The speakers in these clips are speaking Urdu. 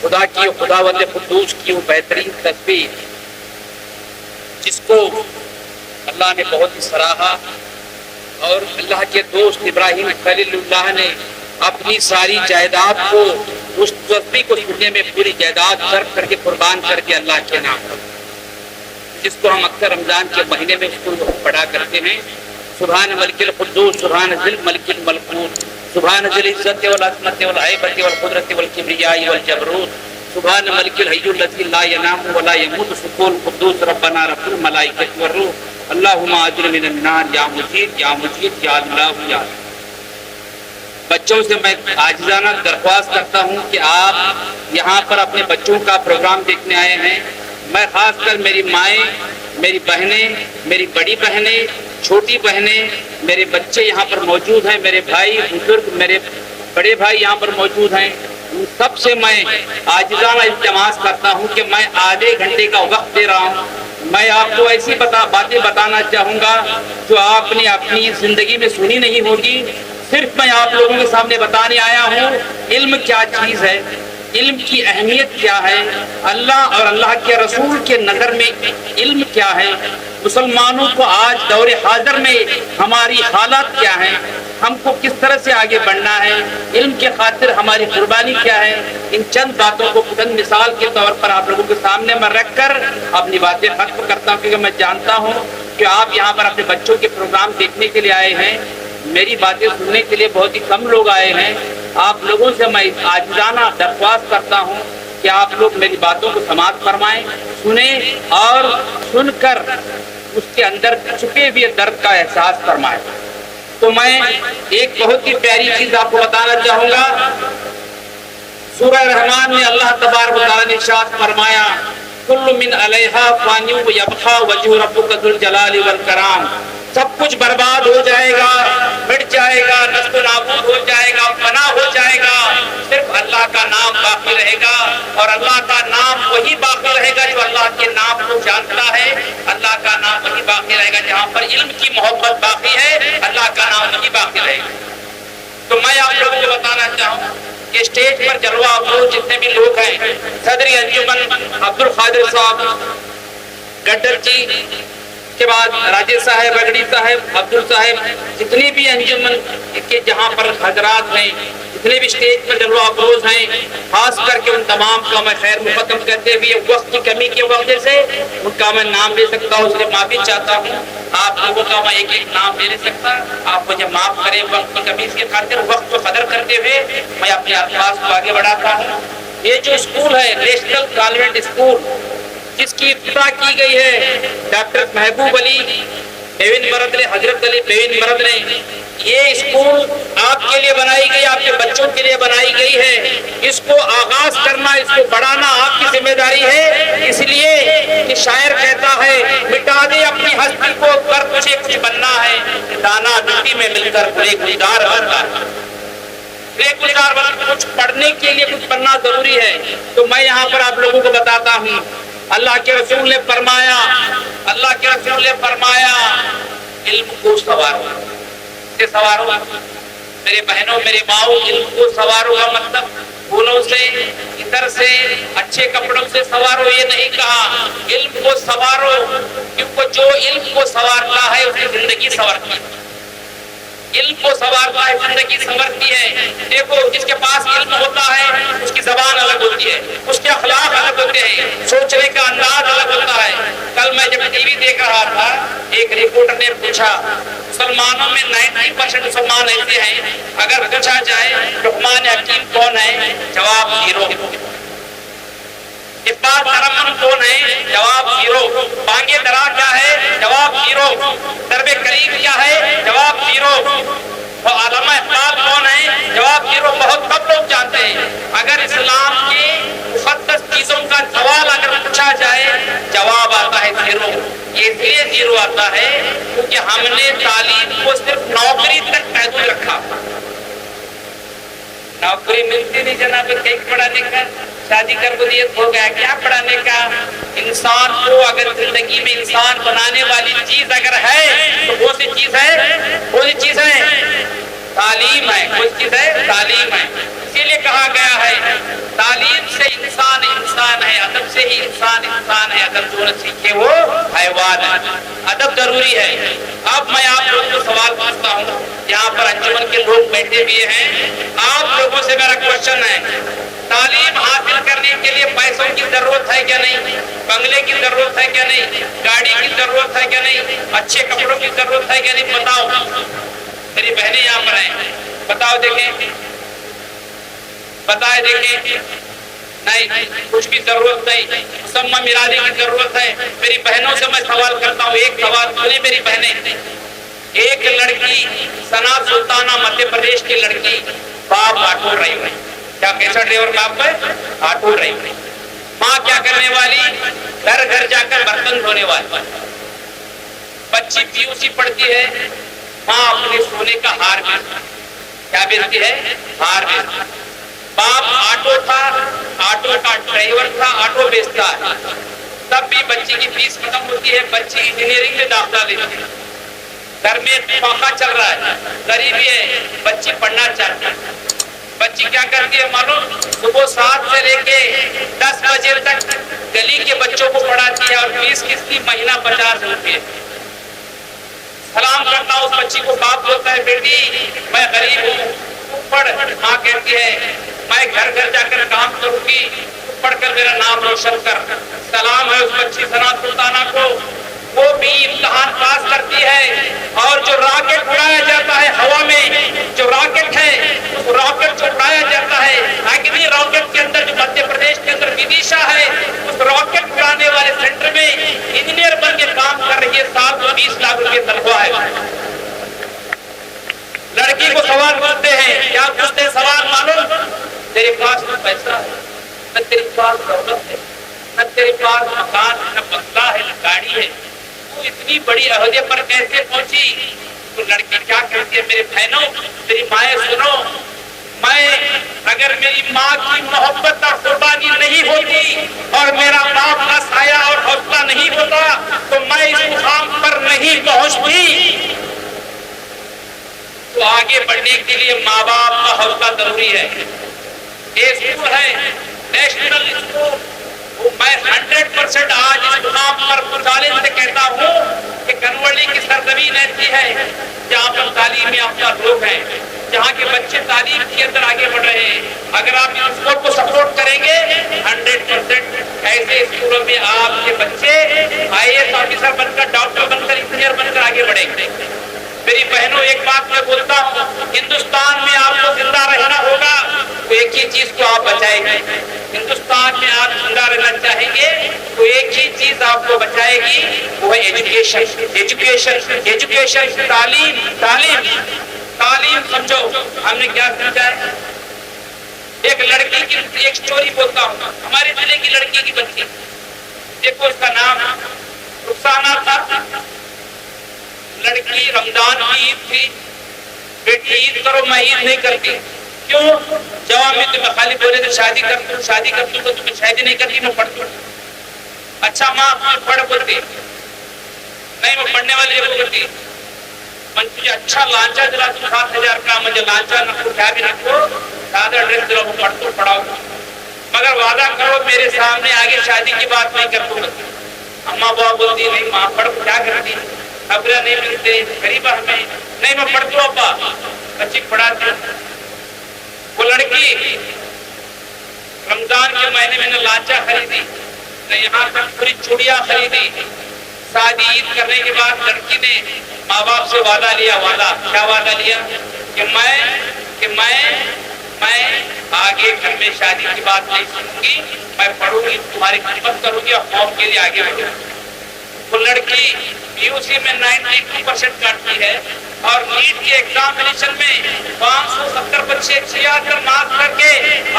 خدا کی خداوند قدوس کی وہ بہترین تسبیح جس کو اللہ نے بہت ہی سراہا، اور اللہ کے دوست ابراہیم خلیل اللہ نے اپنی ساری جائیداد کو اس تسبیح کو سننے میں پوری جائیداد صرف کر کے قربان کر کے اللہ کے نام پر، جس کو ہم اکثر رمضان کے مہینے میں اس کو پڑھا کرتے ہیں۔ سبحان ملک القدوس، سبحان ذی الملک الملکوت، سبحان ذی العزت والعظمت والہیبۃ والقدرت والکبریاء والجبروت، سبحان ملک الحی الذی لا ینام ولا یموت، سکون قدوس ربنا رب الملائکۃ والروح، اللہم اجرنا من النار یا مجید یا مجید یا اللہ یا۔ بچوں سے میں عاجزانہ درخواست کرتا ہوں کہ آپ یہاں پر اپنے بچوں کا پروگرام دیکھنے آئے ہیں۔ میں خاص کر میری مائیں، میری بہنیں، میری بڑی بہنیں، چھوٹی بہنیں، میرے بچے یہاں پر موجود ہیں، میرے بھائی بزرگ، میرے بڑے بھائی یہاں پر موجود ہیں، ان سب سے میں عاجزانہ التماس کرتا ہوں کہ میں آدھے گھنٹے کا وقت دے رہا ہوں۔ میں آپ کو ایسی باتیں بتانا چاہوں گا جو آپ نے اپنی زندگی میں سنی نہیں ہوگی۔ صرف میں آپ لوگوں کے سامنے بتانے آیا ہوں علم کیا چیز ہے، علم کی اہمیت کیا ہے، اللہ اور اللہ کے رسول کے نظر میں علم کیا ہے، مسلمانوں کو آج دور حاضر میں ہماری حالات کیا ہیں، ہم کو کس طرح سے آگے بڑھنا ہے، علم کے خاطر ہماری قربانی کیا ہے۔ ان چند باتوں کو چند مثال کے طور پر آپ لوگوں کے سامنے میں رکھ کر اپنی باتیں ختم کرتا ہوں، کیونکہ میں جانتا ہوں کہ آپ یہاں پر اپنے بچوں کے پروگرام دیکھنے کے لیے آئے ہیں، میری باتیں سننے کے لیے بہت ہی کم لوگ آئے ہیں۔ آپ لوگوں سے میں عاجزانہ درخواست کرتا ہوں کہ آپ لوگ میری باتوں کو سماعت فرمائیں، سنیں، اور سن کر اس کے اندر چھپے ہوئے درد کا احساس فرمائیں۔ تو میں ایک بہت ہی پیاری چیز آپ کو بتانا چاہوں گا۔ سورہ رحمان میں اللہ تبارک و تعالیٰ نے ارشاد فرمایا، کل من علیہا فان ویبقی وجہ ربک ذو الجلال والکرام، سب کچھ برباد ہو جائے گا، مٹ جائے گا، نست و نابود ہو جائے گا، فنا ہو جائے گا، صرف اللہ کا نام باقی رہے گا، اور اللہ کا نام وہی باقی رہے گا جو اللہ کے نام کو جانتا ہے، اللہ کا نام وہی باقی رہے گا جہاں پر علم کی محبت باقی ہے، اللہ کا نام وہی باقی رہے گا۔ تو میں آپ لوگوں کو بتانا چاہوں کہ اسٹیج پر جلوہ افروز جتنے بھی لوگ ہیں، صدر انجمن عبد القادر صاحب گڈر جی کے بعد راجیش صاحب، اگڑی صاحب، عبدال صاحب، جتنے بھی انجمن کے جہاں پر حضرات ہیں، جتنے بھی اسٹیج پر جلوہ افروز ہیں، خاص کر کے ان تمام کا میں خیر مقدم کرتے ہوئے وقت کی کمی کی وجہ سے ان کا میں نام لے سکتا ہوں، اس لیے معافی چاہتا ہوں۔ آپ لوگوں کا میں ایک ایک نام لے سکتا، آپ مجھے معاف کریں وقت کی کمی کی خاطر۔ وقت کو قدر کرتے ہوئے میں اپنے الفاظ کو آگے بڑھاتا ہوں۔ یہ جو اسکول ہے نیشنل کانوینٹ اسکول، جس کی ابتدا کی گئی ہے ڈاکٹر محبوب علی بیوین مرد نے، حضرت علی بیوین مرد نے، یہ اسکول آپ کے لیے بنائی گئی، آپ کے بچوں کے لیے بنائی گئی ہے۔ اس کو آغاز کرنا، اس کو بڑھانا آپ کی ذمہ داری ہے، اس لیے کہ شاعر کہتا ہے، مٹا دے اپنی ہستی کو، کر تجھے کچھ بننا ہے، دانا مٹی میں مل کر گلے گلزار بننا ہے۔ گلزار کچھ پڑھنے کے لیے کچھ بننا ضروری ہے۔ تو میں یہاں پر آپ لوگوں کو بتاتا ہوں، اللہ کے رسول نے فرمایا، اللہ کے رسول نے فرمایا، علم کو سوارو، سے سوارو، میرے بہنوں میرے ماؤں، علم کو سوارو کا مطلب پھولوں سے، عطر سے، اچھے کپڑوں سے سوارو یہ نہیں کہا، علم کو سوارو، کیونکہ جو علم کو سوارتا ہے اس کی زندگی سنورتی ہے۔ علم کو سنوارتا ہے، زندگی سنورتی ہے۔ دیکھو جس کے پاس علم ہوتا ہے اس کی زبان الگ ہوتی ہے، اس کے اخلاق الگ ہوتے ہیں، سوچنے کا انداز الگ ہوتا ہے۔ کل میں جب ٹی وی دیکھ رہا تھا، ایک رپورٹر نے پوچھا، مسلمانوں میں 90% مسلمان ایسے ہیں، اگر پوچھا جائے لقمان حکیم کون ہے، جواب زیرو۔ اقبال ترمن کون ہے، جواب زیرو۔ بانگے درا کیا ہے، جواب زیرو۔ درب کریم کیا ہے، جواب زیرو۔ علامہ اقبال کون ہے، جواب زیرو۔ بہت کم لوگ جانتے ہیں۔ اگر اسلام کی مقدس چیزوں کا سوال اگر پوچھا جائے، جواب آتا ہے زیرو۔ یہ اس لیے زیرو آتا ہے کیونکہ ہم نے تعلیم کو صرف نوکری تک محدود رکھا۔ نوکری ملتی نہیں جناب، کہیں پڑھانے کا، شادی کر کو دیت ہو گیا، کیا پڑھانے کا۔ انسان کو اگر زندگی میں انسان بنانے والی چیز اگر ہے تو کون سی چیز ہے، کون سی چیز ہے، تعلیم ہے۔ کون سی چیز ہے، تعلیم ہے۔ اسی لیے کہا گیا ہے تعلیم سے انسان انسان ہے، ادب سے ہی انسان انسان ہے، ادب جو نہ سیکھے وہ حیوان ہے۔ ادب ضروری ہے۔ اب میں آپ لوگوں کو سوال پوچھتا ہوں، یہاں پر انجمن کے لوگ بیٹھے ہوئے ہیں، آپ لوگوں سے میرا کوشچن ہے، تعلیم حاصل کرنے کے لیے پیسوں کی ضرورت ہے کیا نہیں؟ بنگلے کی ضرورت ہے کیا نہیں؟ گاڑی کی ضرورت ہے کیا نہیں؟ اچھے کپڑوں کی ضرورت ہے کیا نہیں؟ بتاؤ، میری بہنیں یہاں پر ہیں، بتاؤ دیکھیں، بتائے دیکھیں۔ نہیں، کچھ بھی ضرورت نہیں، مسمہ میراثی کی ضرورت ہے۔ میری بہنوں سے میں سوال کرتا ہوں، ایک سوال سنیں میری بہنیں، ایک لڑکی ثنا سلطانہ مدھیہ پردیش کی لڑکی، باپ آٹو ڈرائیور، کیا کیسا ڈرائیور باپ ہے؟ Auto driver. ماں کیا کرنے والی؟ گھر گھر جا کر برتن دھونے والی۔ بچی PUC پڑھتی ہے، ماں اپنے سونے کا ہار بیچتی، کیا بیچتی ہے؟ ہار بیچتی۔ باپ آٹو تھا، آٹو کا ڈرائیور تھا، آٹو بیچتا ہے، تب بھی بچی کی فیس ختم ہوتی ہے، بچی انجینئرنگ میں داخلہ لیتی ہے۔ گھر میں فاقہ چل رہا ہے، غریبی ہے، بچی پڑھنا چاہتی ہے۔ بچی کیا کرتی ہے معلوم؟ صبح 7 سے لے کے 10 بجے تک گلی کے بچوں کو پڑھاتی ہے، اور فیس کس کی؟ مہینہ 50 روپے۔ سلام کرتا ہوں اس بچی کو، باپ بولتا ہے بیٹی میں غریب ہوں، پڑھ۔ ماں کہتی ہے میں گھر گھر جا کر کام کروں گی، پڑھ کر میرا نام روشن کر۔ سلام ہے اس بچی ثنا سلطانہ کو، وہ بھی امتحان پاس کرتی ہے، اور جو راکٹ اڑایا جاتا ہے ہوا میں، جو راکٹ ہے اس راکٹ جو اڑایا جاتا ہے، اگنی راکٹ کے اندر جو مدھیہ پردیش کے اندر ودیشا ہے، اس راکٹ اڑانے والے سینٹر میں انجینئر بن کے کام کر رہی ہے، سال کو 20 لاکھ روپے تنخواہ ہے۔ لڑکی کو سوال پوچھتے ہیں، کیا پوچھتے ہیں سوال معلوم؟ تیرے پاس نہ پیسہ ہے، نہ تیرے پاس دولت ہے، نہ تیرے پاس مکان ہے، نہ بنگلہ ہے، نہ گاڑی ہے، تو اتنی بڑی عہدے پر کیسے پہنچی؟ تو لڑکی کیا کہتی ہے؟ میرے بہنوں، میری مائیں سنو، میں اگر میری ماں کی محبت اور قربانی نہیں ہوتی اور میرا باپ کا سایہ اور حوصلہ نہیں ہوتا تو میں اس مقام پر نہیں پہنچتی۔ تو آگے بڑھنے کے لیے ماں باپ کا حوصلہ ضروری ہے۔ یہ اسکول ہے نیشنل اسکول، میں 100% آج اس مقام پر مطالعے سے کہتا ہوں کہ کنوڑی کی سرزمین ایسی ہے جہاں پر تعلیم یافتہ لوگ ہیں، جہاں کے بچے تعلیم کے اندر آگے بڑھ رہے ہیں۔ اگر آپ اس اسکول کو سپورٹ کریں گے 100% ایسے اسکولوں میں آپ کے بچے IAS آفیسر بن کر، ڈاکٹر بن کر، انجینئر بن کر آگے بڑھیں گے۔ میری بہنوں ایک بات میں بولتا ہوں، ہندوستان میں آپ کو زندہ رہنا ہوگا تو ایک ہی چیز کو آپ بچائیں گے۔ ہندوستان میں آپ زندہ رہنا چاہیں گے تو ایک ہی چیز آپ کو بچائے گی، وہ ہے ایجوکیشن۔ ایجوکیشن، ایجوکیشن، تعلیم، تعلیم، تعلیم۔ سمجھو ہم نے کیا سمجھا ہے؟ ایک لڑکی کی ایک سٹوری بولتا ہوں، ہمارے ضلع کی لڑکی کی بچی، دیکھو اس کا نام رخسانہ تھا۔ لڑکی رمضان کی عید تھی، بیٹی عید کرو، میں عید نہیں کرتی۔ کیوں؟ جواب میں تمہیں خالی بولے تو شادی کر دوں، شادی کر دوں تو تمہیں شادی نہیں کرتی، میں پڑھتی ہوں۔ اچھا ماں پڑھ بولتی نہیں، میں پڑھنے والی ہے بولتی، میں تجھے اچھا لانچا دلا دوں 7,000 کا، مجھے لانچا نہ کیا بھی نہ کو، زیادہ ڈریس دلا وہ پڑھ تو پڑھاؤ، مگر وعدہ کرو میرے سامنے آگے شادی کی بات نہیں کر دوں۔ اماں بابا بولتی نہیں ماں پڑھ کیا کرتی، خبریں نہیں ملتے، غریب ہمیں نہیں، میں پڑھتی ہوں ابا، بچی پڑھاتی ہوں۔ وہ لڑکی رمضان کے مہینے میں نے لانچا خریدی، نے یہاں تک پوری چوڑیاں خریدی۔ شادی عید کرنے کے بعد لڑکی نے ماں باپ سے وعدہ لیا، وعدہ کیا وعدہ لیا کہ میں آگے گھر میں شادی کی بات نہیں سنوں گی، میں پڑھوں گی، تمہاری خدمت کروں گی اور قوم کے لیے آگے بڑھوں گی۔ وہ لڑکی PUC میں 92% کرتی ہے اور نیٹ کے ایگزامینیشن میں 570 بچے 76 مارکس کر کے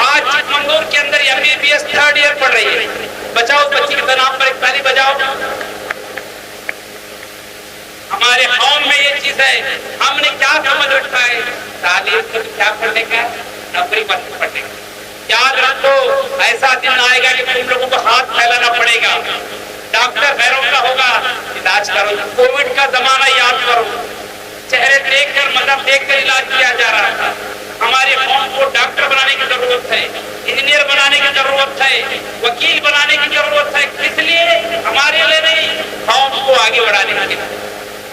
آج چکمنگلور کے اندر MBBS 3rd ایئر پڑھ رہی ہے۔ بچاؤ بچی کے نام پر ایک تالی بجاؤ۔ ہمارے قوم میں یہ چیز ہے، ہم نے کیا سمجھ رکھا ہے؟ تعلیم کو کیا پڑھنے کا، نوکری پر پڑھنے کا۔ یاد رکھو ایسا دن آئے گا کہ تم لوگوں کو ہاتھ پھیلانا پڑے گا، ڈاکٹر غیروں کا ہوگا، علاج کرو۔ کووڈ کا زمانہ یاد کرو، چہرے دیکھ کر مطلب دیکھ کر علاج کیا جا رہا تھا، ہمارے قوم کو ڈاکٹر بنانے کی ضرورت ہے، انجینئر بنانے کی ضرورت ہے، وکیل بنانے کی ضرورت ہے. کس لیے؟ ہمارے لیے نہیں، قوم کو آگے بڑھانے کے لیے.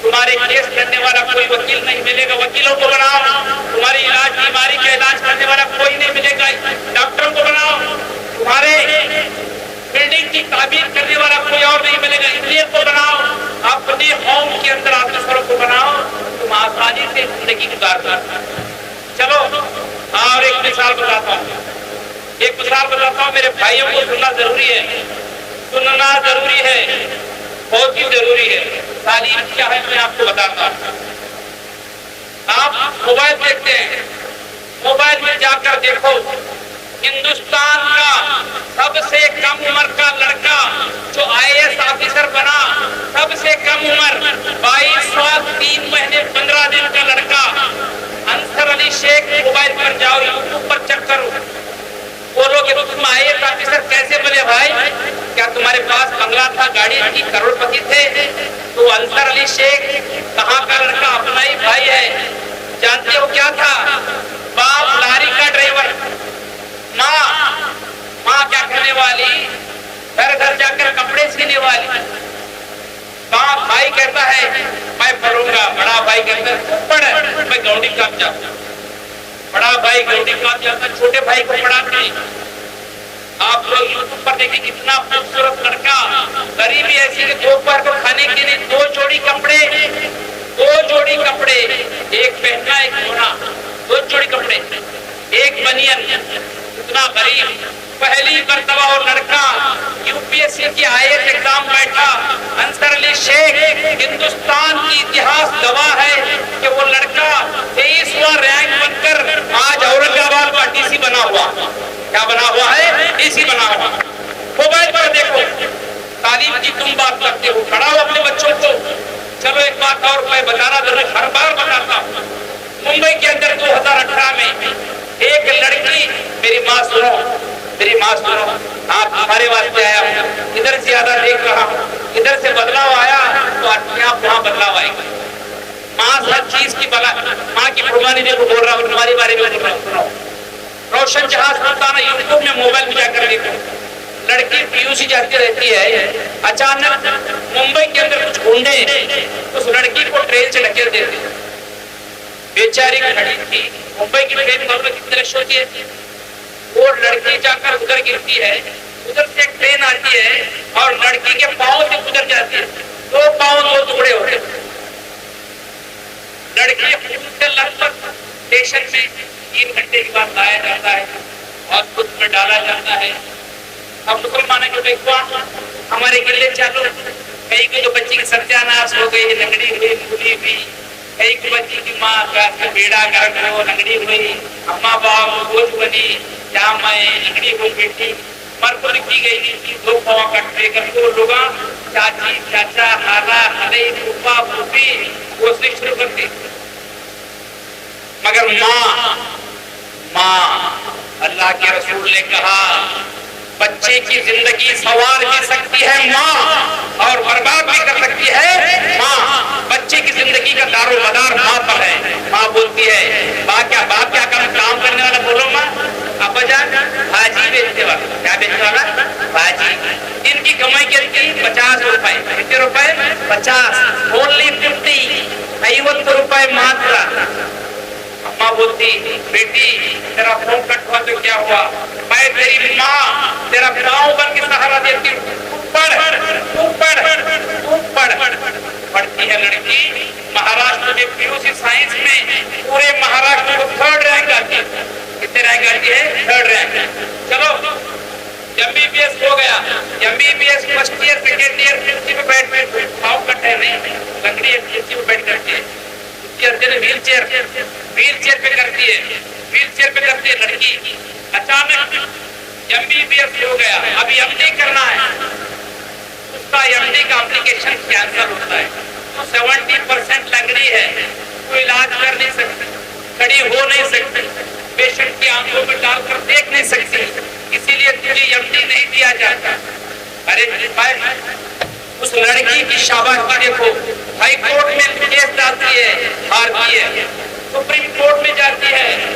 تمہارے کیس کرنے والا کوئی وکیل نہیں ملے گا، وکیلوں کو بناؤ. تمہاری بیماری کا علاج کرنے والا کوئی نہیں ملے گا، ڈاکٹروں کو بناؤ. تمہارے بلڈنگ کی تعمیر کرنے والا کوئی اور نہیں ملے گا، انجینئر کو بناؤ. اپنے قوم کے اندر آفیسروں کو بناؤ، تم آسانی سے زندگی گزار سکتے. چلو اور ایک مثال بتاتا ہوں. میرے بھائیوں کو سننا ضروری ہے، بہت ہی ضروری ہے. تعلیم کیا ہے میں آپ کو بتاتا ہوں. آپ موبائل دیکھتے ہیں، موبائل میں جا کر دیکھو، ہندوستان کا سب سے کم عمر کا لڑکا جو IAS آفیسر بنا، سب سے کم عمر 22 سال 3 مہینے 15 دن کا لڑکا انصر علی شیخ. موبائل پر جاؤ، یوٹیوب پر چیک کرو، بولو کہ تم IAS آفیسر کیسے بنے بھائی؟ کیا تمہارے پاس بنگلہ تھا، گاڑی تھی، کروڑ پتی تھے؟ تو انصر علی شیخ کہاں کا لڑکا؟ اپنا ہی بھائی ہے. جانتے ہو کیا تھا؟ باپ لاری کا ڈرائیور، ماں کیا کرنے والی؟ گھر گھر جا کر کپڑے سینے والی. باپ بھائی کہتا ہے میں پڑھوں گا، بڑا بھائی کہتا ہے پڑھ، میں گاؤں کام جاتا. بڑا بھائی گاؤں کام جاتا، چھوٹے بھائی کو پڑھاتے ہیں. آپ لوگ یوٹیوب پر دیکھیں کتنا خوبصورت لڑکا. غریبی ایسی کہ دوپہر کو کھانے کے لیے 2 جوڑی کپڑے، ایک پہننا ایک دھونا، 2 جوڑی کپڑے، ایک بنیان. اتنا غریب. پہلی مرتبہ اور لڑکا UPSC کی IAS ایگزام بیٹھا. انصر علی شیخ ہندوستان کی اتہاس گواہ ہے کہ وہ لڑکا 23واں رینک بن کر آج اورنگ آباد کا DC بنا ہوا. کیا بنا ہوا ہے؟ DC بنا ہوا. موبائل پر دیکھو. تعلیم کی تم بات کرتے ہو، پڑھاؤ اپنے بچوں کو. چلو ایک بات اور میں بتانا ضرور، ہر بار بتاتا ہوں. ممبئی کے اندر 2018 میں ایک لڑکی، میری ماں سنو، آپ ہمارے واسطے آیا ہوں، ادھر سے زیادہ دیکھ رہا ہوں، ادھر سے بدلاؤ آیا تو اپنے آپ وہاں بدلاؤ آئے گا. ماں ہر چیز کی ماں کی قربانی دیکھو. بول رہا ہوں تمہاری بارے میں بول رہا ہوں. روشن جہاز سلطانہ یوٹیوب میں موبائل میں جا کر دیکھو. لڑکی PUC جاتی رہتی ہے، اچانک ممبئی کے اندر کچھ گنڈے اس لڑکی کو ٹرین سے ڈھکیل دیتے. بیچاری کھڑی تھی. ممبئی کی ٹرین میں کتنے رش ہوتی ہے. وہ لڑکی جا کر ادھر گرتی ہے، ادھر سے ایک ٹرین آتی ہے اور لڑکی کے پاؤں سے گزر جاتی ہے. 2 پاؤں 2 ٹکڑے ہوتے. لڑکی خون سے لگ کر اسٹیشن میں 3 گھنٹے کے بعد لایا جاتا ہے اور خود میں ڈالا جاتا ہے. اب مسلمانوں کو دیکھو، ہمارے گلے چالو. کئی کو تو بچی کی ستیاناش ہو گئی، لنگڑی ہوئی، بھولی بھی. کئی کو بچی کی ماں کا بیڑا گرم ہو، لنگڑی ہوئی. اماں باپ بوجھ بنی، کیا میں لنگڑی ہوئی بیٹی مرکز کی گئی تھی. 2 پاؤں کٹے کر 2 لوگ چاچی چاچا خالہ خالے پھوپھا پھوپھی وہ سے شروع کرتے. مگر ماں اللہ کے رسول نے کہا بچے کی زندگی سنوار بھی سکتی ہے ماں، اور برباد بھی کر سکتی ہے ماں. بچے کی زندگی کا دار و مدار ماں پر ہے. ماں بولتی ہے باپ کیا کام کرنے والا؟ بولو ماں. ابا جان بھاجی بیچنے والا. کیا بیچنے والا؟ بھاجی. ان کی کمائی کتنی؟ 50 روپے. کتنے روپے؟ 50. اونلی 50. 50 روپے ماتر. اماں بولتی بیٹی تیرا فون کٹ ہوا تو کیا ہوا؟ میں تیری ماں تیرا پاؤں بن کے سہارا دیتی ہوں. پڑھ. پڑھتی ہے لڑکی. مہاراشٹر میں PUC سائنس میں پورے مہاراشٹر کو 3rd رینک آتی ہے. کتنے رینک آتی ہے؟ 3rd rank. چلو MBBS ہو گیا. MBBS first year second year کرسی پہ بیٹھ پاؤں کٹ ہے نہیں، لکڑی کرسی پہ بیٹھ کرتی ہے. ویل چیئر پہ کرتی ہے لڑکی. اچانک MBBS ہو گیا، اب MD کرنا ہے. اس کا MD کا اپلیکیشن کینسل ہوتا ہے. 70% لنگڑی ہے، کوئی علاج کر نہیں سکتی، کھڑی ہو نہیں سکتی، پیشنٹ کی آنکھوں میں ڈال کر دیکھ نہیں سکتی، اسی لیے تجھے MD نہیں دیا جاتا. ارے اس لڑکی کی شاباشی دیکھو. ہائی کورٹ میں کیس ڈالتی ہے، ہارتی ہے. سپریم کورٹ میں جاتی ہے،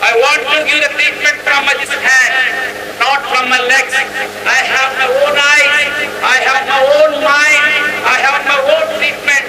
I want to give the treatment from my hand, not from my legs. I have my own eyes, I have my own mind, I have my own treatment.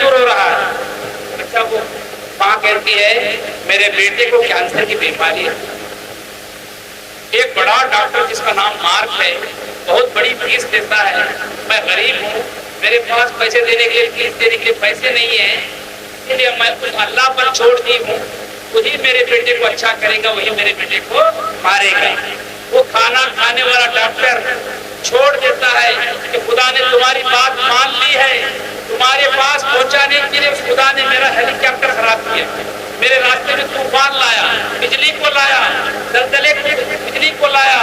دور ہو رہا ہے. اچھا وہ ماں کہتی ہے میرے بیٹے کو کینسر کی بیماری ہے. ایک بڑا ڈاکٹر جس کا نام مارک ہے بہت بڑی فیس دیتا ہے. میں غریب ہوں, میرے پاس پیسے دینے کے لیے, فیس دینے کے لیے پیسے نہیں ہیں, اس لیے میں اللہ پر چھوڑ دی ہوں. وہی میرے بیٹے کو اچھا کرے گا, وہی میرے بیٹے کو مارے گا. وہ کھانا کھانے والا ڈاکٹر چھوڑ دیتا ہے کہ خدا نے تمہاری بات مان لی ہے, تمہارے پاس پہنچانے کے لیے خدا نے میرا ہیلی کاپٹر خراب کیا, میرے راستے میں طوفان لایا, بجلی کو لایا, زلزلے کو, بجلی کو لایا.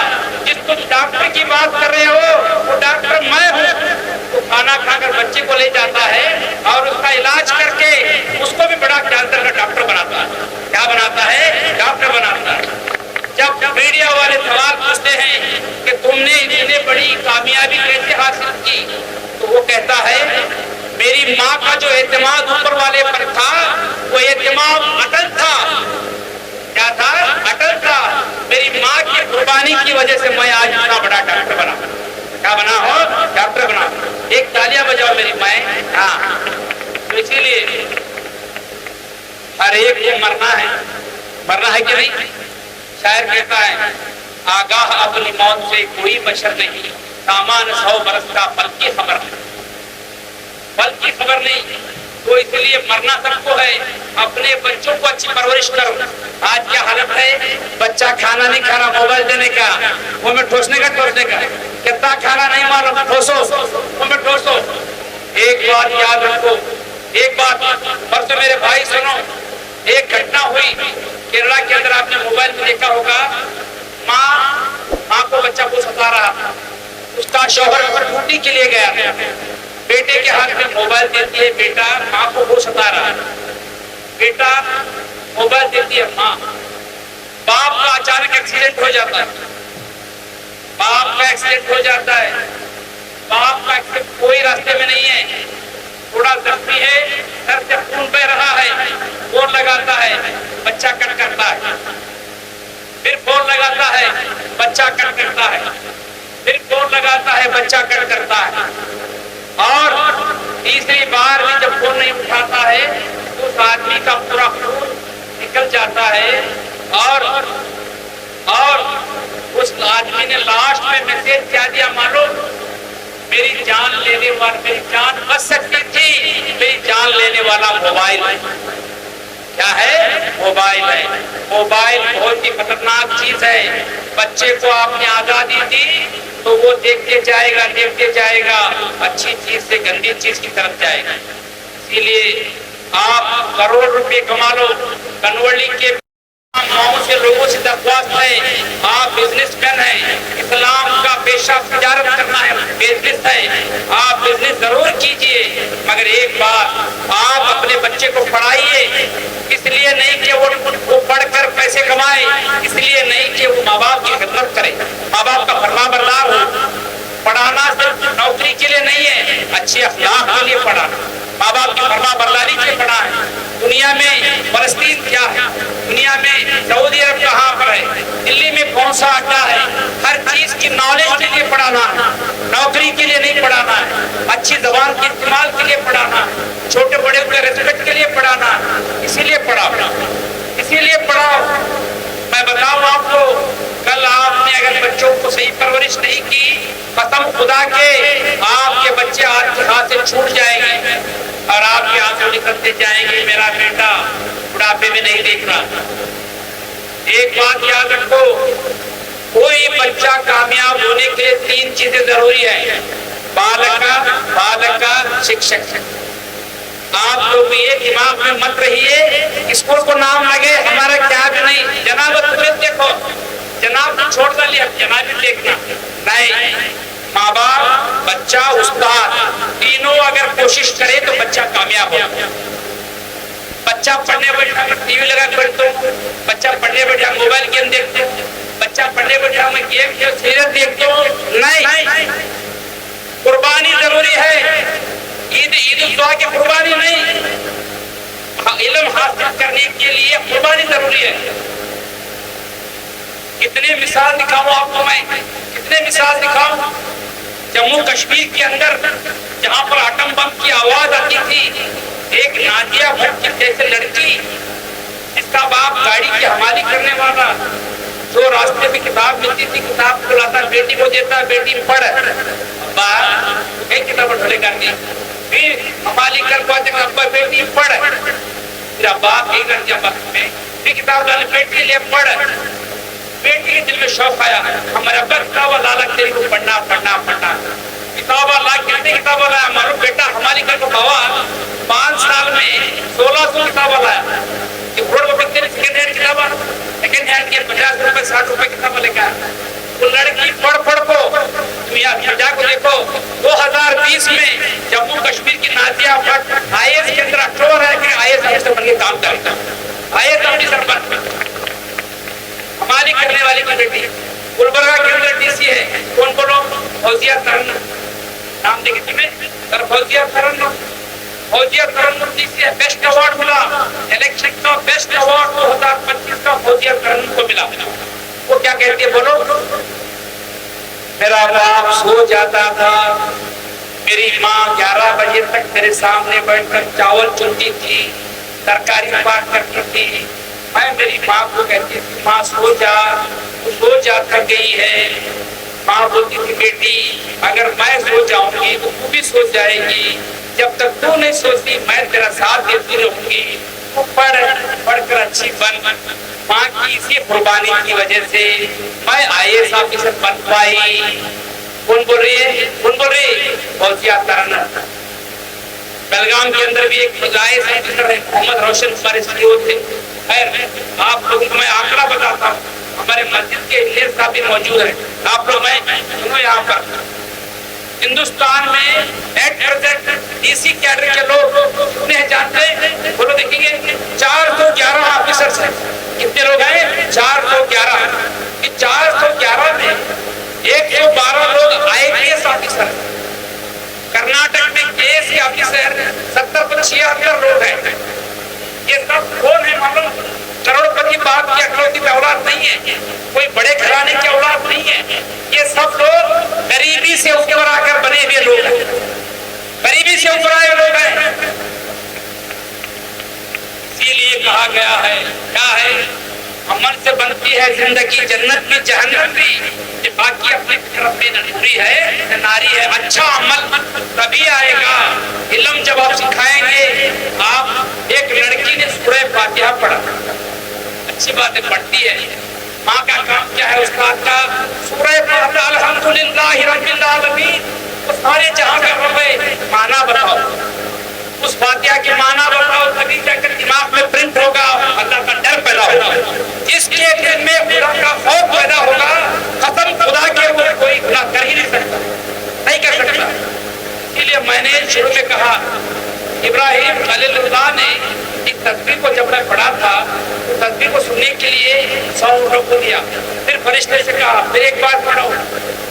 جس تم ڈاکٹر کی بات کر رہے ہو وہ ڈاکٹر میں ہوں. وہ کھانا کھا کر بچے کو لے جاتا ہے اور اس کا علاج کر کے اس کو بھی بڑا کینسر کا ڈاکٹر بناتا ہے. کیا بناتا ہے؟ ڈاکٹر بناتا ہے. جب میڈیا والے سوال پوچھتے ہیں کہ تم نے اتنی بڑی کامیابی کیسے حاصل کی, تو وہ کہتا ہے میری ماں کا جو اعتماد اوپر والے پر تھا وہ اعتماد اٹل تھا. کیا تھا؟ اٹل تھا. میری ماں کی قربانی کی وجہ سے میں آج اتنا بڑا ڈاکٹر بنا. کیا بنا ہو؟ ڈاکٹر بنا. ایک تالیاں بجاؤ میری مائیں. ہاں, تو اسی لیے ہر ایک کو مرنا ہے. مرنا ہے کہ نہیں؟ شاعر کہتا ہے آگاہ اپنی موت سے کوئی بشر نہیں, سامان 100 برس کا پل کی خبر نہیں. پل کی خبر نہیں, تو اس لیے مرنا سب کو ہے. اپنے بچوں کو اچھی پرورش کرو. آج کیا حالت ہے, بچہ کھانا نہیں کھانا, موبائل دینے کا, وہ میں ٹھوسنے کا. کتنا کھانا نہیں معلوم, ٹھوسو, وہ میں ٹھوسو. ایک بات یاد رکھو, ایک بات پرسوں میرے بھائی سنو, ایک گھٹنا ہوئی کیرلا کے اندر. آپ نے موبائل میں دیکھا ہوگا, ماں کو بچہ کو ستا رہا تھا. اس کا شوہر ڈیوٹی کے لیے گیا تھا. بیٹے کے ہاتھ میں موبائل دیتی ہے بیٹا, ماں کو وہ ستا رہا ہے. بیٹا موبائل دیتی ہے ماں. باپ کا اچانک ایکسیڈنٹ ہو جاتا ہے. باپ کا ایکسیڈنٹ ہو جاتا ہے. باپ کا ایکسیڈنٹ کوئی راستے میں نہیں ہے, تھوڑا زخمی ہے, سر سے خون بہ رہا ہے. فون لگاتا ہے, بچہ کٹ کرتا ہے. پھر فون لگاتا ہے, بچہ کٹ کرتا ہے. پھر فون لگاتا ہے, بچہ کٹ کرتا ہے. اور تیسری بار بھی جب فون نہیں اٹھاتا ہے تو اس آدمی کا پورا خون نکل جاتا ہے. اور اس آدمی نے لاسٹ میں میسج کیا دیا معلوم؟ میری جان لینے والا, میری جان بچ سکتی تھی, میری جان لینے والا موبائل ہے. کیا ہے؟ موبائل ہے. موبائل بہت ہی خطرناک چیز ہے. بچے کو آپ نے آزادی دی تو وہ دیکھتے جائے گا, اچھی چیز سے گندی چیز کی طرف جائے گا. اسی لیے آپ کروڑ روپے کما لو, کنوڑی کے سے لوگوں سے درخواست ہے, آپ بزنس مین ہیں, اسلام کا پیشہ تجارت کرنا ہے, بزنس ہے, آپ بزنس ضرور کیجئے, مگر ایک بات, آپ اپنے بچے کو پڑھائیے. اس لیے نہیں کہ وہ پڑھ کر پیسے کمائے, اس لیے نہیں کہ وہ ماں باپ کی خدمت کرے, ماں باپ کا فرما بردار ہو. پڑھانا صرف نوکری کے لیے نہیں ہے, اچھے اخلاق کے لیے پڑھانا, ماں باپ کی فرما برداری کے لیے پڑھا ہے. دنیا میں فلسطین کیا ہے, دنیا میں سعودی عرب کہاں پر ہے, دلی میں کون سا اڈا ہے, ہر چیز کی نالج کے لیے پڑھانا ہے, نوکری کے لیے نہیں پڑھانا ہے. اچھی زبان کے استعمال کے لیے پڑھانا, چھوٹے بڑے کے ریسپیکٹ کے لیے پڑھانا, اسی لیے پڑھاؤ. میں بتاؤں آپ کو, کل آپ نے اگر بچوں کو صحیح پرورش نہیں کی, قسم خدا کے آپ کے بچے آپ کے ہاتھ سے چھوٹ جائیں گے اور آپ کے آنسو نکلتے جائیں گے, میرا بیٹا بڑھاپے میں نہیں دیکھ رہا. ایک بات یاد رکھو, کوئی بچہ کامیاب ہونے کے لیے 3 چیزیں ضروری ہے, بالک کا شکشک. آپ لوگ یہ دماغ میں مت رہیے اسکول کو نام لگے ہمارا کیا بھی نہیں. جناب تمہیں دیکھو, جناب کو چھوڑ کر لیا, جناب دیکھنا نہیں. ماں باپ, بچہ, استاد, تینوں اگر کوشش کرے تو بچہ کامیاب ہو. بچہ پڑھنے بیٹھا میں ٹی وی لگا کے بیٹھتا ہوں, بچہ پڑھنے بیٹھا موبائل گیم دیکھتا ہوں, بچہ پڑھنے بیٹھا میں گیم سیریل دیکھتا ہوں. نہیں, قربانی ضروری ہے. عید الضحیٰ کی قربانی نہیں, علم حاصل کرنے کے لیے قربانی ضروری ہے. کتنے مثال دکھاؤں آپ کو میں, کتنے مثال دکھاؤں. جموں کشمیر کے اندر جہاں پر ایٹم بم کی آواز آتی تھی, ایک نادیہ بھٹ کی جیسے لڑکی جس کا باپ گاڑی کی حمالی کرنے والا، جو راستے میں کتاب ملتی تھی کتاب کھلاتا، بیٹی کو دیتا، بیٹی پڑھ، ابا ایک کتاب پڑھنے کا نہیں، پھر حمالی کر پاتے ابا بیٹی پڑھ، پھر ابا ایک گھنٹے وقت میں پھر کتاب لانے بیٹی لے پڑھ، بیٹی کے دل میں شوق آیا ہمارے ابا کتاب لالا تیری کو پڑھنا پڑھنا پڑھنا، کتاب لا کتنے کتاب لایا ہمارا بیٹا حمالی کر کو بابا 5 سال میں 1600 کتاب لایا، کہ بڑھ وہ کتنے سیکنڈ ہینڈ کتاب سیکنڈ ہینڈ کے 50 روپے 60 روپے کتاب لے کر وہ لڑکی پڑھ پڑھ کو دنیا جا کو دیکھو 2020 میں جموں کشمیر کی نادیہ بھٹ IAS کے اندر اکٹوبر ہے کہ IAS افسر بن کے کام کرتا ہے، IAS افسر بن ہماری کرنے والی کی بیٹی گلبرگہ کے اندر DC ہے، کون بولو؟ فوزیہ ترنم، نام دیکھیں تمہیں سر، فوزیہ ترنم، فوزیہ ترنم DC ہے، بیسٹ ایوارڈ ملا الیکشن کا، بیسٹ ایوارڈ 2025 کا فوزیہ ترنم کو ملا۔ وہ کیا کہتی ہے بولو؟ میرا باپ سو جاتا تھا، میری ماں 11 بجے تک میرے سامنے بیٹھ کر چاول چنتی تھی، ترکاری پاک کرتی تھی، میں میری ماں کو کہتی تھی ماں سو جا، تو سو جا کر گئی ہے۔ ماں بولتی تھی بیٹی اگر میں سو جاؤں گی تو تو بھی سو جائے گی، جب تک تو نہیں سوتی میں تیرا ساتھ دیتی رہوں گی، تو پڑھ کر اچھی بن۔ ماں کی اسی قربانی کی وجہ سے میں IAS آفیسر بن پائی۔ کون بول رہی ہے؟ کون بول رہی؟ فوزیہ ترنم۔ بلگام کے اندر بھی ایک IAS آفیسر ہے محمد روشن فارسی ہوتے۔ خیر آپ لوگوں کو میں آنکڑا بتاتا ہوں، ہمارے مسجد کے انجینئر صاحب بھی موجود ہیں، آپ لوگ میں سنو یہاں پر ہندوستان میں ایٹ پریزنٹ DC کیڈر کے لوگ انہیں جانتے ہیں، بولو دیکھیں گے 411 آفیسرز ہیں، کتنے لوگ ہیں؟ 411۔ 411 میں 112 لوگ IPS آفیسر ہیں، کرناٹک میں KSC آفیسر 70-76 لوگ ہیں۔ یہ سب کون ہے معلوم؟ کروڑ پتی باپ کی اکلوتی کی اولاد نہیں ہے، کوئی بڑے گھرانے کی اولاد نہیں ہے، یہ سب لوگ غریبی سے اوپر آ کر بنے ہوئے لوگ ہیں، غریبی سے اوپر آئے لوگ ہیں۔ اسی لیے کہا گیا ہے کیا ہے؟ امن سے بنتی ہے زندگی جنت بھی جہنم بھی، یہ باقی اپنی طرف میں نوری ہے ناری ہے۔ اچھا عمل تبھی آئے گا، علم جب آپ سکھائیں گے۔ آپ ایک لڑکی نے سورہ فاتحہ پڑھا، اچھی باتیں پڑھتی ہے، ماں کا کام کیا ہے استاد کا؟ سورہ فاتحہ الحمدللہ رب العالمین، وہ سارے جہاں کا رب ہے، معنی بتاؤ، اس فاتحہ کے معنی بتاؤ، تبھی جا کر دماغ میں پرنٹ ہوگا، اللہ کا ڈر پیدا ہوگا، جس کے دل میں خدا کا خوف پیدا ہوگا، قسم خدا کے اوپر کوئی گناہ کر ہی نہیں سکتا، نہیں کر سکتا۔ اسی لیے میں نے شروع میں کہا ابراہیم خلیل اللہ نے ایک تصویر کو جب میں پڑھا تھا، تصویر کو سننے کے لیے 100 اونٹوں کو دیا، پھر فرشتے سے کہا پھر ایک بار پڑھو،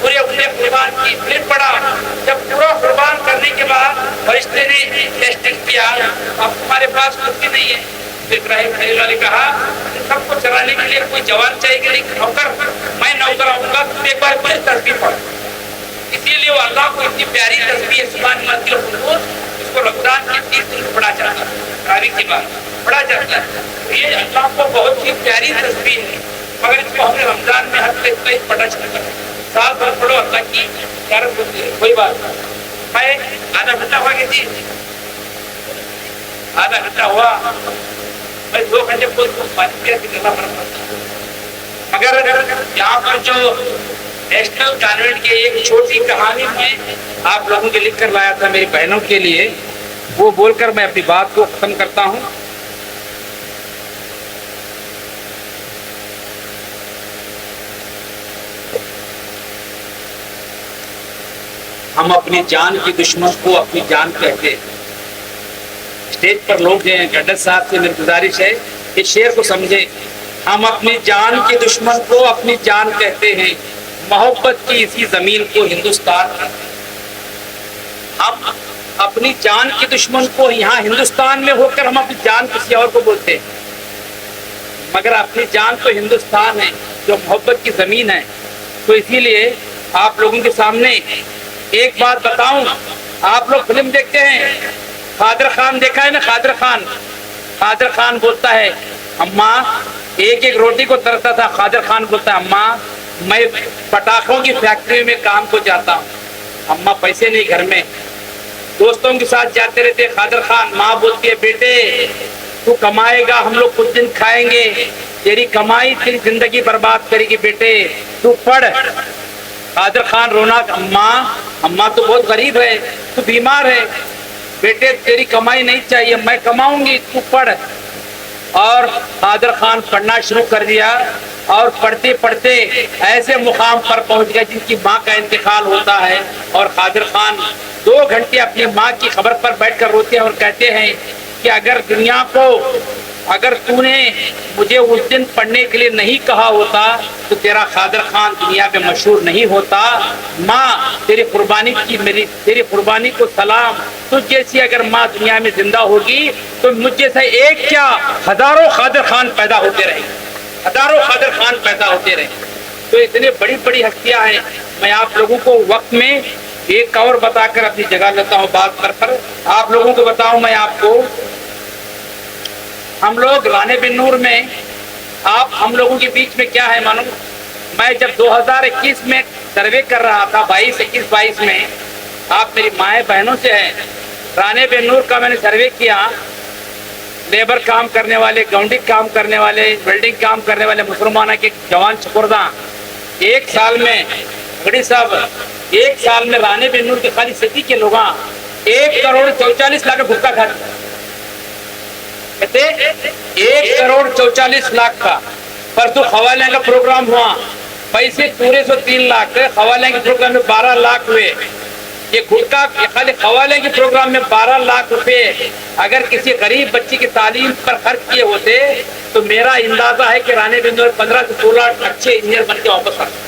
پورے اپنے قربان کی، پھر پڑھا، جب پورا قربان کرنے کے بعد فرشتے نے ٹیسٹنگ کیا، اب تمہارے پاس کچھ بھی نہیں ہے، پھر ابراہیم خلیل اللہ نے کہا سب کو چلانے کے لیے کوئی جوان چاہیے کہ نہیں نوکر، میں نوکر آؤں گا، تم ایک بار پھر تصویر پڑھو۔ اسی لیے وہ اللہ کو اتنی پیاری تصویر سبحان ملک القدوس، اس کو رمضان کی 30 دن پڑھا جاتا ہے، تاریخ کے بعد پڑھا جاتا ہے، یہ اللہ کو بہت ہی پیاری تصویر ہے، مگر اس کو ہمیں رمضان میں ہر سے پڑھا چلتا ہے، سال بھر پڑھو اللہ کی زیارت ہوتی ہے۔ کوئی بات میں آدھا گھنٹہ ہوا کہ جی آدھا گھنٹہ ہوا، میں 2 گھنٹے کو کرنا پڑتا، مگر یہاں پر جو نیشنل کانوینٹ کی ایک چھوٹی کہانی میں آپ لوگوں کے لکھ کر لایا تھا میری بہنوں کے لیے، وہ بول کر میں اپنی بات کو ختم کرتا ہوں۔ ہم اپنی جان کی دشمن کو اپنی جان کہتے ہیں۔ اسٹیج پر لوگ ہیں، گڈر صاحب سے میری گزارش ہے اس شعر کو سمجھے، ہم اپنی جان کی دشمن کو اپنی جان کہتے ہیں، محبت کی اسی زمین کو ہندوستان، ہم اپنی جان کی دشمن کو یہاں ہندوستان میں ہو کر ہم اپنی جان کسی اور کو بولتے ہیں، مگر اپنی جان تو ہندوستان ہے جو محبت کی زمین ہے۔ تو اسی لیے آپ لوگوں کے سامنے ایک بات بتاؤں، آپ لوگ فلم دیکھتے ہیں، خادر خان دیکھا ہے نا؟ خادر خان بولتا ہے اماں، ایک ایک روٹی کو ترستا تھا. خادر خان بولتا ہے اماں میں پٹاخوں کی فیکٹری میں کام کو جاتا ہوں. اماں پیسے نہیں گھر میں، دوستوں کے ساتھ جاتے رہتے. خادر خان، ماں بولتی ہے بیٹے تو کمائے گا، ہم لوگ کچھ دن کھائیں گے، تیری کمائی تیری زندگی برباد کرے گی، بیٹے تو پڑھ. خادر خان رونا، اماں تو بہت غریب ہے، تو بیمار ہے، بیٹے تیری کمائی نہیں چاہیے، میں کماؤں گی، تو پڑھ. اور خادر خان پڑھنا شروع کر دیا، اور پڑھتے پڑھتے ایسے مقام پر پہنچ گئے جن کی ماں کا انتقال ہوتا ہے. اور خادر خان 2 گھنٹے اپنی ماں کی خبر پر بیٹھ کر روتے ہیں اور کہتے ہیں کہ اگر تو نے مجھے اس دن پڑھنے کے لیے نہیں کہا ہوتا تو تیرا خادر خان دنیا میں مشہور نہیں ہوتا. ماں تیری قربانی کو سلام. تجھ جیسی اگر ماں دنیا میں زندہ ہوگی تو مجھ جیسا ایک کیا ہزاروں خادر خان پیدا ہوتے رہے، ہزاروں خادر خان پیدا ہوتے رہے. تو اتنے بڑی بڑی ہستیاں ہیں. میں آپ لوگوں کو وقت میں ایک اور بتا کر اپنی جگہ لیتا ہوں. بات پر آپ لوگوں کو بتاؤں، میں آپ کو، ہم لوگ رانے بن نور میں ہم لوگوں کے بیچ میں کیا ہے معلوم؟ میں جب 2021 میں سروے کر رہا تھا، 21 میں، آپ میری مائیں بہنوں سے ہیں، رانے بن نور کا میں نے سروے کیا. لیبر کام کرنے والے، گاؤنڈی کام کرنے والے، ویلڈنگ کام کرنے والے مسلمانوں کے جوان چکرداں ایک سال میں، گھڑی صاحب ایک سال میں رانے بن نور کے خالی سٹی کے لوگ 1,44,00,000 بھکا کھاتے، کہتے 1,44,00,000 کا. پرسوں خوالیں کا پروگرام ہوا، پیسے پورے 3 لاکھ، خوالیں کے پروگرام میں 12 لاکھ ہوئے. یہ گھٹکا خالی خوالیں کے پروگرام میں 12 لاکھ روپے اگر کسی غریب بچی کی تعلیم پر خرچ کیے ہوتے تو میرا اندازہ ہے کہ رانے بن نور 15 سے 16 اچھے انجینئر بن کے واپس آتے.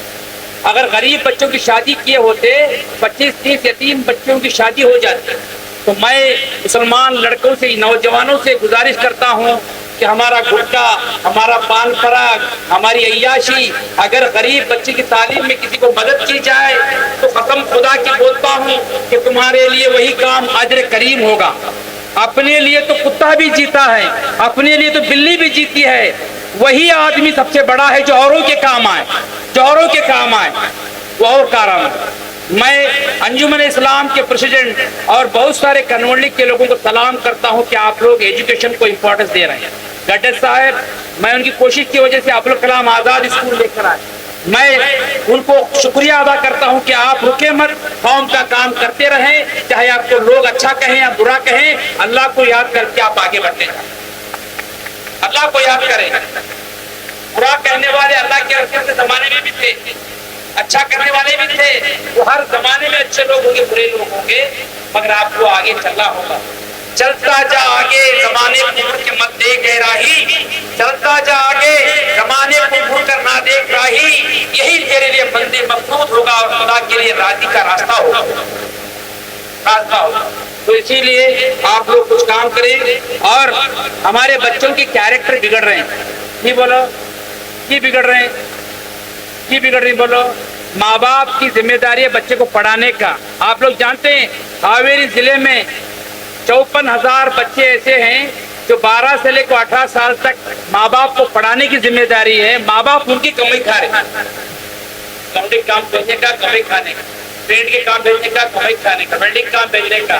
اگر غریب بچوں کی شادی کیے ہوتے 25-30 یتیم بچوں کی شادی ہو جاتی. تو میں مسلمان لڑکوں سے، نوجوانوں سے گزارش کرتا ہوں کہ ہمارا گھٹکا، ہمارا پان پراگ، ہماری عیاشی، اگر غریب بچے کی تعلیم میں کسی کو مدد کی جائے تو قسم خدا کی بولتا ہوں کہ تمہارے لیے وہی کام اجر کریم ہوگا. اپنے لیے تو کتا بھی جیتا ہے، اپنے لیے تو بلی بھی جیتی ہے، وہی آدمی سب سے بڑا ہے جو اوروں کے کام آئے، وہ اور کارآمد. میں انجمن اسلام کے پریزیڈنٹ اور بہت سارے کنورلی کے لوگوں کو سلام کرتا ہوں کہ آپ لوگ ایجوکیشن کو امپورٹنس دے رہے ہیں. گڈر صاحب، میں ان کی کوشش کی وجہ سے ابوالکلام آزاد اسکول لے کر آئے. میں ان کو شکریہ ادا کرتا ہوں کہ آپ رکے مت، قوم کا کام کرتے رہیں، چاہے آپ کو لوگ اچھا کہیں یا برا کہیں. اللہ کو یاد کر کے آپ آگے بڑھتے جائیں. اللہ کو یاد کریں. برا کہنے والے اللہ کے رسول کے زمانے میں بھی تھے، اچھا کرنے والے بھی تھے. وہ ہر زمانے میں اچھے لوگ ہوں گے، برے لوگ ہوں گے، مگر آپ کو آگے چلنا ہوگا. چلتا جا آگے، زمانے کو مڑ کے مت دیکھ راہی، چلتا جا آگے، زمانے کو مڑ کر نہ دیکھ راہی. یہی تیرے لیے بندے مقصود ہوگا اور خدا کے لیے راضی کا راستہ ہوگا. تو اسی لیے آپ لوگ کچھ کام کریں. اور ہمارے بچوں کی کیریکٹر بگڑ رہے ہیں. بولو کی بگڑ رہے ہیں بولو. ماں باپ کی ذمہ داری ہے بچے کو پڑھانے کا. آپ لوگ جانتے ہیں ہاویری ضلع میں 54,000 بچے ایسے ہیں جو 12 سے لے کر 18 سال تک ماں باپ کو پڑھانے کی ذمہ داری ہے. ماں باپ ان کی کمائی کھا رہے ہیں، کمائی کام بھیجنے کا، کمائی کھانے کا، پینٹ کے کام بھیجنے کا، کمائی کھانے کا، ویلڈنگ کام بھیجنے کا.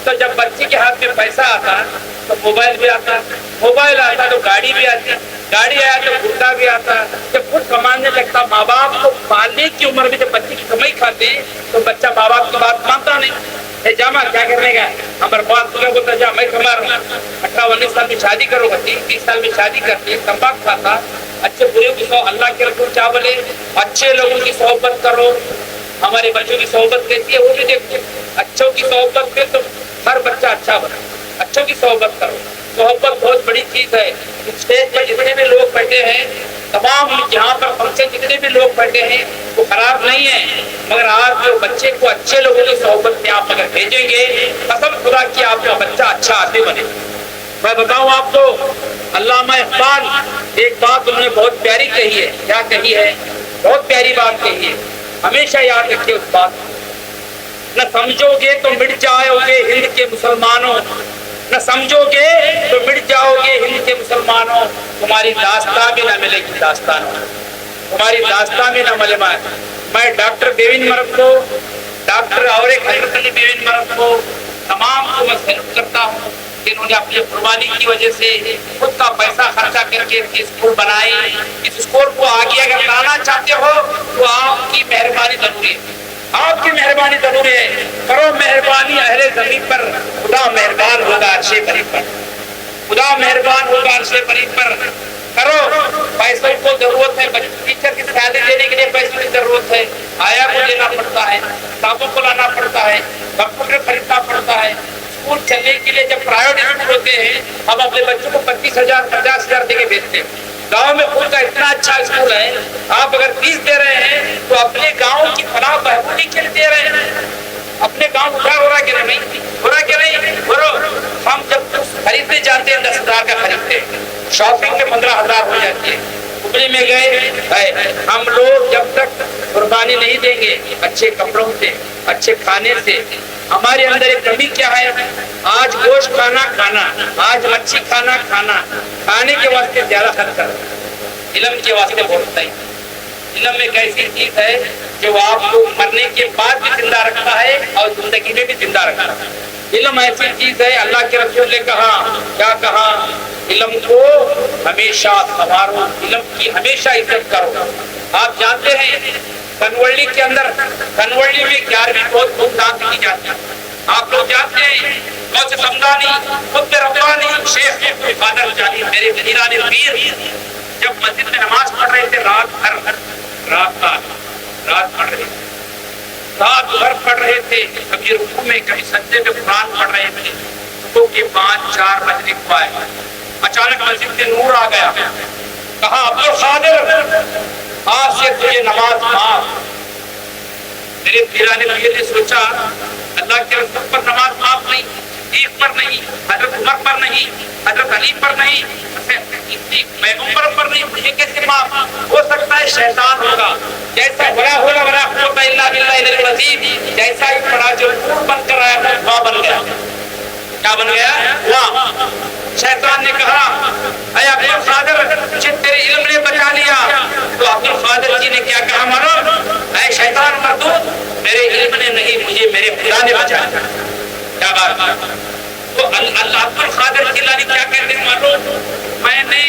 تو جب بچے کے ہاتھ میں پیسہ آتا تو موبائل بھی آتا، موبائل آتا تو گاڑی بھی آتی، گاڑی آیا تو گھوٹا بھی آتا. جب خود کمانے لگتا، ماں باپ کو پالنے کی عمر میں جب بچے کی کمائی کھاتے ہیں تو بچہ ماں باپ کی بات مانتا نہیں. جامع کیا کرنے کا، ہمارے پاس بولتا جا میں کما رہا ہوں، 18-19 سال میں شادی کروں گا، 30 سال میں شادی کرتی، تمباک کھاتا. اچھے برے کی اللہ کے رسول کیا بولے؟ اچھے لوگوں کی صحبت کرو. ہمارے بچوں کی صحبت کیسی ہے وہ بھی دیکھو. اچھوں کی صحبت میں تو ہر بچہ اچھا بنا. اچھوں کی صحبت کرو. صحبت بہت بڑی چیز ہے. اسٹیج پر جتنے بھی لوگ بیٹھے ہیں، تمام جہاں پر فنکشن جتنے بھی لوگ بیٹھے ہیں وہ خراب نہیں ہے، مگر آپ جو بچے کو اچھے لوگوں کی صحبت میں آپ اگر بھیجیں گے، قسم خدا کی آپ کا بچہ اچھا آدمی بنے. میں بتاؤں آپ کو، علامہ اقبال ایک بات انہوں نے بہت پیاری کہی ہے. کیا کہی ہے؟ بہت پیاری بات کہی ہے، ہمیشہ یاد رکھیے اس بات. نہ سمجھو گے تو مٹ جاؤ گے ہند کے مسلمانوں، نہ سمجھو گے تو مٹ جاؤ گے ہند کے مسلمانوں، تمہاری داستان میں نہ ملے گی داستان، تمہاری داستان میں نہ ملے گا۔ میں ڈاکٹر دیوین مرد کو، ڈاکٹر اور ایک حضرت علی دیوین مرد کو تمام کو میں سلوٹ کرتا ہوں کہ انہوں نے اپنی قربانی کی وجہ سے خود کا پیسہ خرچہ کر کے اسکول بنائے۔ اس اسکول کو آگے اگر بنانا چاہتے ہو تو آپ کی مہربانی ضروری ہے، آپ کی مہربانی ضروری ہے۔ کرو مہربانی اہل زمین پر، خدا مہربان ہوگا عرش کریم پر، خدا مہربان ہوگا عرش کریم پر۔ کرو، پیسوں کو ضرورت ہے، ٹیچر کی سیلری دینے کے لیے پیسوں کی ضرورت ہے، آیا کو دینا پڑتا ہے، کتابوں کو لانا پڑتا ہے، کمپیوٹر خریدنا پڑتا ہے۔ اسکول چلنے کے لیے جب پرائیویٹ اسکول ہوتے ہیں ہم اپنے بچوں کو 25,000 50,000 دے کے بھیجتے ہیں۔ گاؤں میں خود کا اتنا اچھا اسکول ہے، آپ اگر فیس دے رہے ہیں تو اپنے گاؤں کی فلاح بہبودی کے لیے دے رہے ہیں۔ اپنے گاؤں اٹھا ہو رہا کہ نہیں، ہو رہا کہ نہیں، برو ہم جب خریدنے جاتے ہیں 10,000 کا خریدتے ہیں، شاپنگ میں 15,000 ہو جاتی ہے۔ کپڑے میں گئے ہم لوگ جب تک قربانی نہیں دیں گے اچھے کپڑوں سے، اچھے کھانے سے، ہمارے اندر ایک کمی کیا ہے؟ آج گوشت کھانا، آج مچھی کھانا، کھانے کے واسطے زیادہ خرچ کرنا، علم کے واسطے بہت نہیں۔ علم ایک ایسی چیز ہے جو آپ کو مرنے کے بعد بھی زندہ رکھتا ہے اور زندگی میں بھی زندہ رکھتا ہے۔ علم ایسی چیز ہے، اللہ کے رسول نے کہا، کیا کہا؟ علم کو ہمیشہ سنوارو، علم کی ہمیشہ عزت کرو۔ آپ جانتے ہیں کنوڑی کے اندر، کنوڑی میں 11ویں بہت دھوم دھام سے کی جاتی ہے۔ آپ لوگ جانتے ہیں غوث سمدانی، قطب ربانی، شیخ قادر جانی، میرے پیران پیر جب مسجد میں نماز پڑھ رہے تھے رات بھر پڑھ رہے تھے، رات بھر پڑھ رہے تھے، کبھی رکوع میں کبھی سجدے میں قرآن پڑھ رہے تھے۔ صبح کے 5-4 بجنے کو آئے، اچانک مسجد میں نور آ گیا، کہا عبد القادر آج سے تجھے نماز معاف۔ میرے پیران پیر نے سوچا اللہ کے رسول پر نماز معاف نہیں، صدیق پر نہیں، حضرت عمر پر نہیں، حضرت علی پر نہیں، پیغمبر پر نہیں، مجھے کیسے معاف ہو سکتا ہے؟ شیطان ہوگا، جیسا بڑا ہوگا بڑا قوت الا باللہ العلی العظیم، جیسا ہی پڑا جو نور بن کر آیا تھا دعا بن گیا۔ کیا بن گیا؟ دعا۔ شیطان نے کہا اے عبد القادر جب تیرے علم نے بچا لیا، تو عبد القادر جی نے کیا کہا؟ مانو اے شیطان مردود، میرے علم نے نہیں، مجھے میرے خدا نے بچا لیا۔ کیا بات؟ تو اللہ عبد القادر جیلانی کیا کہتے ہیں معلوم؟ میں نے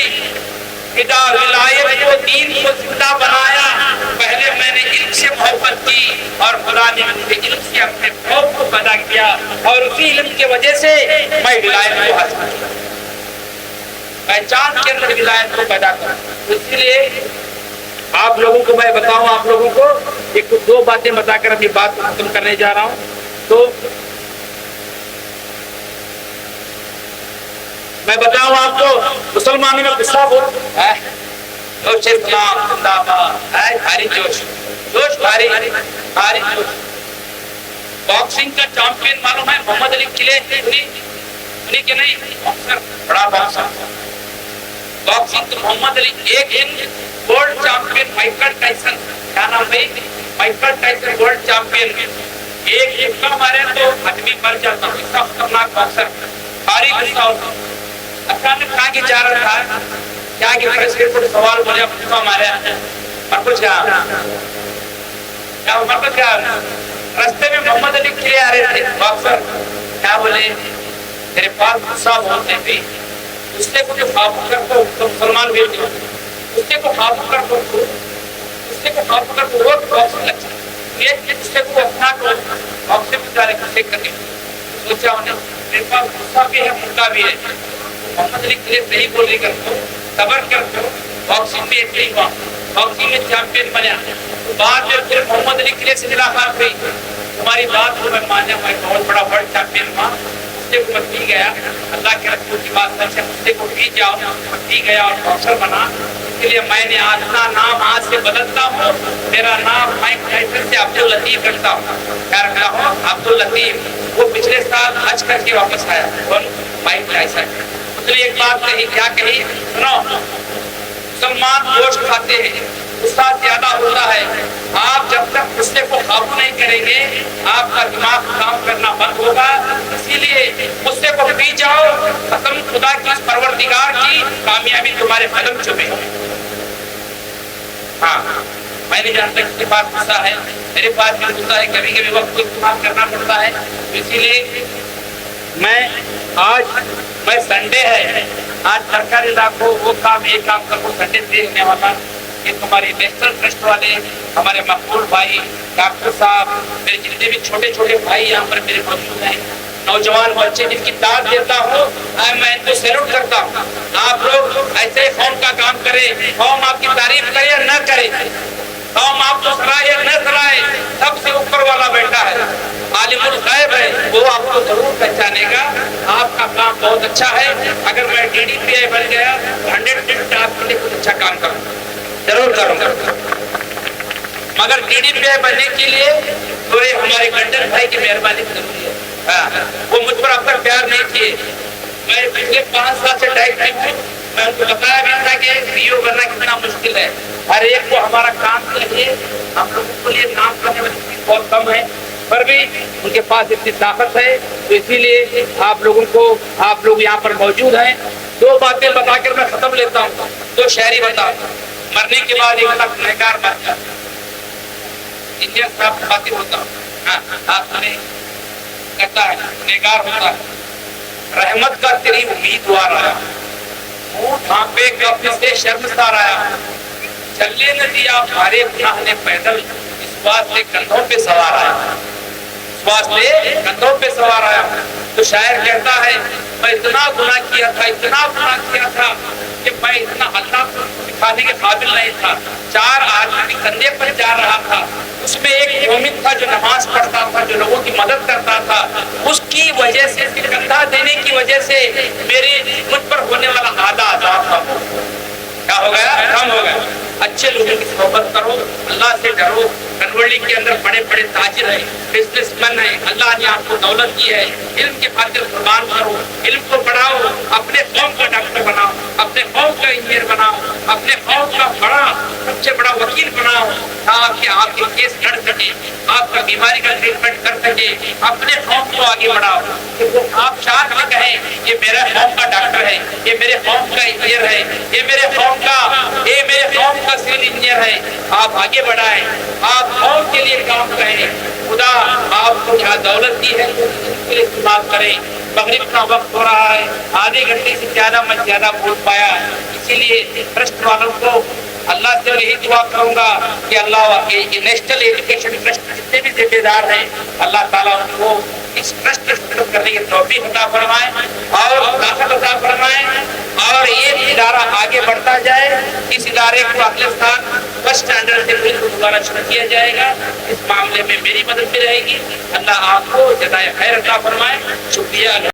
خدا ولایت کو دین کو زندہ بنایا، پہلے میں نے علم سے محبت کی اور خدا نے مجھے علم سے اپنے خوف کو پیدا کیا اور اسی علم کی وجہ سے میں ولایت کو حاصل کیا، میں چاند کے اندر ولایت کو پیدا کروں۔ اس لیے آپ لوگوں کو میں بتاؤں، آپ لوگوں کو ایک 2 باتیں بتا کر اپنی بات کو ختم کرنے جا رہا ہوں۔ تو میں بتاؤں آپ کو، مسلمانوں میں غصہ بہت ہے، جوش اسلام زندہ باد ہے، بھاری جوش، جوش بھاری جوش۔ باکسنگ کا چیمپئن معلوم ہے محمد علی قلعے، سنی کہ نہیں؟ باکسر، بڑا باکسر، باکسنگ تو محمد علی۔ ایک ورلڈ چیمپئن مائیکل ٹائسن، کیا نام ہے؟ Michael Tyson world champion. ایک مکہ مارے تو آدمی مر جاتا، اتنا خطرناک باکسر، بھاری غصہ ہوتا۔ اچانک کہاں کی جا رہا تھا، کیا کہ پریس کے اوپر سوال بولے مکہ مارے اور کچھ کیا مطلب کیا؟ رستے میں محمد علی قلعے آ رہے تھے باکسر، کیا بولے؟ میرے پاس غصہ بہت ہے بھی، غصے کو جو قابو کر تو مسلمان بھی نہیں، غصے کو قابو کر تو غصے کو قابو کر تو روز باکسنگ لگ جائے، یہ غصے کو اپنا تو باکسنگ میں جا رہے غصے کرنے۔ سوچا انہیں میرے پاس غصہ بھی ہے، مدعا بھی ہے، محمد علی قلعے صحیح بولی کرتے صبر کرتے ہو، باکسنگ میں اتنی ہوا، باکسنگ میں چیمپئن بنیا۔ بعد میں پھر محمد علی قلعے سے ملاقات ہوئی، تمہاری بات کو میں مانا، میں بہت بڑا ورلڈ چیمپئن ہوا، غصے کو میں پی گیا، اللہ کے رسول کی بات سے غصے کو پی جاؤ، میں پی گیا اور باکسر بنا۔ اس لیے میں نے اپنا نام آج سے بدلتا ہوں، میرا نام مائک ٹائسن سے عبد اللطیف رکھتا ہوں۔ کیا رکھتا ہوں؟ عبد اللطیف۔ وہ پچھلے سال حج کر کے واپس آیا، کون؟ Mic Tyson. اس نے ایک بات کہی، کیا کہی؟ سنو، مسلمان گوشت کھاتے ہیں، غصہ زیادہ ہوتا ہے. آپ جب تک غصے کو قابو نہیں کریں گے آپ کا دماغ کام کرنا بند ہوگا. اسی لیے غصے کو پی جاؤ. قسم خدا کی اس پروردگار کی کامیابی تمہارے قدم چومے. ہاں میں نہیں جانتا کس کے پاس غصہ ہے. میرے پاس بھی غصہ ہے. کبھی کبھی وقت کو استعمال کرنا پڑتا ہے. اسی لیے میں سنڈے ہے آج سرکاری علاقوں وہ کام یہ کام کروں سنڈے دیکھنے والا کہ تمہارے نیشنل ٹرسٹ والے ہمارے مقبول بھائی ڈاکٹر صاحب میرے جتنے بھی چھوٹے چھوٹے بھائی یہاں پر میرے موجود ہیں نوجوان بچے جن کی داد دیتا ہوں میں ان کو سیلوٹ کرتا ہوں. آپ لوگ ایسے قوم کا کام کریں. قوم آپ کی تعریف کرے یا نہ کرے, قوم آپ کو سرائے یا نہ سرائے, سب سے اوپر والا بیٹھا ہے, عالم الغیب ہے, وہ آپ کو ضرور پہچانے گا. آپ کا کام بہت اچھا ہے. اگر میں DDPI بن گیا 100% آپ کے لیے کچھ اچھا کام کروں ضرور کروں گا. مگر DDPI بننے کے لیے تھوڑے ہمارے گنڈن بھائی کی مہربانی ضروری ہے. وہ مجھ پر اب تک پیار نہیں کیے. میں پچھلے 5 سال سے ڈائریکٹر ہوں. میں ان کو بتایا بھی تھا کہ PO بننا کتنا مشکل ہے. ہر ایک کو ہمارا کام چاہیے. ہم لوگوں کے لیے کام کرنے والی چیز بہت کم ہے پر بھی ان کے پاس اتنی طاقت ہے. تو اسی لیے آپ لوگ یہاں پر موجود ہیں. 2 باتیں بتا کر میں ختم لیتا ہوں. 2 شاعری بتا. مرنے کے بعد ایک لفظ گنہگار بن جاتا ہے. انجینئر صاحب خاطر ہوتا آپ نے کہتا ہے گنہگار ہوتا ہے. رحمت کا تیری امیدوار آیا, منہ ڈھانپے کب سے شرمسار آیا, چلنے نہ دیا ہمارے گناہ نے پیدل, اس واسطے کندھوں پہ سوار آیا, اس واسطے کندھوں پہ سوار آیا. تو شاعر کہتا ہے میں اتنا گناہ کیا تھا کہ میں اتنا اللہ کو دکھانے کے قابل نہیں تھا. 4 آدمی کندھے پر جا رہا تھا. اس میں ایک مومن تھا جو نماز پڑھتا تھا, جو لوگوں کی مدد کرتا تھا. اس کی وجہ سے, اس کے کندھا دینے کی وجہ سے مجھ پر ہونے والا آدھا عذاب تھا کیا ہو گیا, کم ہو گیا. اچھے لوگوں کی صحبت کرو, اللہ سے ڈرو. کنوڑی کے اندر بڑے بڑے تاجر ہیں, بزنس مین ہیں, اللہ نے آپ کو دولت دی ہے. علم کے خاطر قربان کرو, علم کو پڑھاؤ, اپنے قوم کا ڈاکٹر بناؤ, اپنے قوم کا انجینئر بناؤ, اپنے قوم کا سب سے بڑا وکیل بناؤ تاکہ آپ کے کیس لڑ سکے, آپ کا بیماری کا ٹریٹمنٹ کر سکے. اپنے قوم کو آگے بڑھاؤ کہ وہ آپ شاید میں کہیں یہ میرے قوم کا ڈاکٹر ہے, یہ میرے قوم کا انجینئر ہے, یہ میرے قوم کا سول انجینئر ہے. آپ آگے بڑھائیں, آپ قوم کے لیے کام کریں. خدا آپ کو کیا دولت دی ہے اس کے لیے استعمال کریں. مغرب کا وقت ہو رہا ہے, آدھے گھنٹے سے زیادہ بول پایا. اسی لیے ٹرسٹ والوں کو اللہ سے یہی دعا کروں گا کہ اللہ کے نیشنل ایجوکیشن ٹرسٹ جتنے بھی ذمہ دار ہیں اللہ تعالیٰ ان کو اس ٹرسٹ شروع کرنے کی توفیق عطا فرمائے اور طاقت عطا فرمائے اور یہ ادارہ آگے بڑھتا جائے. اس ادارے کو اگلے سال 1 اسٹینڈرڈ سے پھر دوبارہ شروع کیا جائے گا. اس معاملے میں میری مدد بھی رہے گی. اللہ آپ کو جزائے خیر عطا فرمائے. شکریہ.